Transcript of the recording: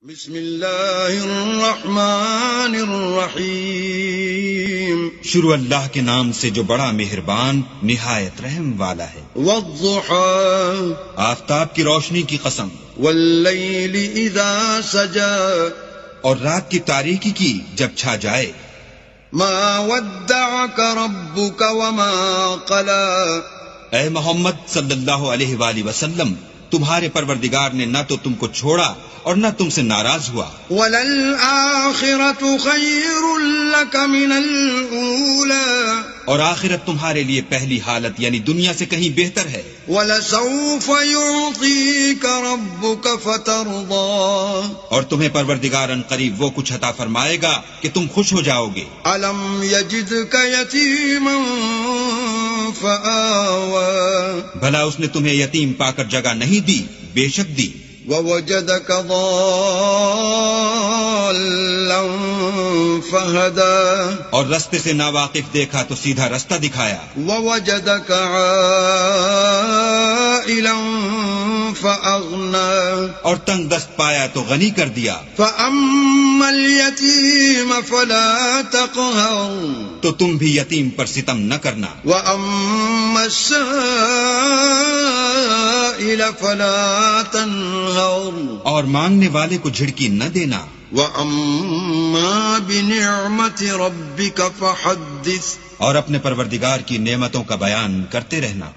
بسم اللہ الرحمن الرحیم، شروع اللہ کے نام سے جو بڑا مہربان نہایت رحم والا ہے۔ والضحى آفتاب کی روشنی کی قسم، واللیل اذا سجى اور رات کی تاریکی کی جب چھا جائے۔ ما ودعك ربك وما قلى، اے محمد صلی اللہ علیہ وآلہ وسلم، تمہارے پروردگار نے نہ تو تم کو چھوڑا اور نہ تم سے ناراض ہوا۔ وَلَلْآخِرَةُ خَيْرٌ لَكَ مِنَ الْأُولَى، اور آخرت تمہارے لیے پہلی حالت یعنی دنیا سے کہیں بہتر ہے۔ وَلَسَوْفَ يُعْطِيكَ رَبُّكَ فَتَرْضَىٰ، اور تمہیں پروردگار ان قریب وہ کچھ عطا فرمائے گا کہ تم خوش ہو جاؤ گے۔ أَلَمْ يَجِدْكَ يَتِيمًا فَآوَىٰ، بھلا اس نے تمہیں یتیم پا کر جگہ نہیں دی؟ بے شک دی۔ وَوَجَدَكَ ضَالًّا فَهَدَىٰ، اور رستے سے ناواقف دیکھا تو سیدھا رستہ دکھایا۔ وَوَجَدَكَ عَائِلًا فَأَغْنَىٰ، اور تنگ دست پایا تو غنی کر دیا۔ فَأَمَّا الْيَتِيمَ فَلَا تَقْهَرْ، تو تم بھی یتیم پر ستم نہ کرنا۔ وَأَمَّا السَّائِلَ فَلَا تَنْهَرْ، اور مانگنے والے کو جھڑکی نہ دینا۔ وَأَمَّا بِنِعْمَةِ رَبِّكَ فَحَدِّثْ، اور اپنے پروردگار کی نعمتوں کا بیان کرتے رہنا۔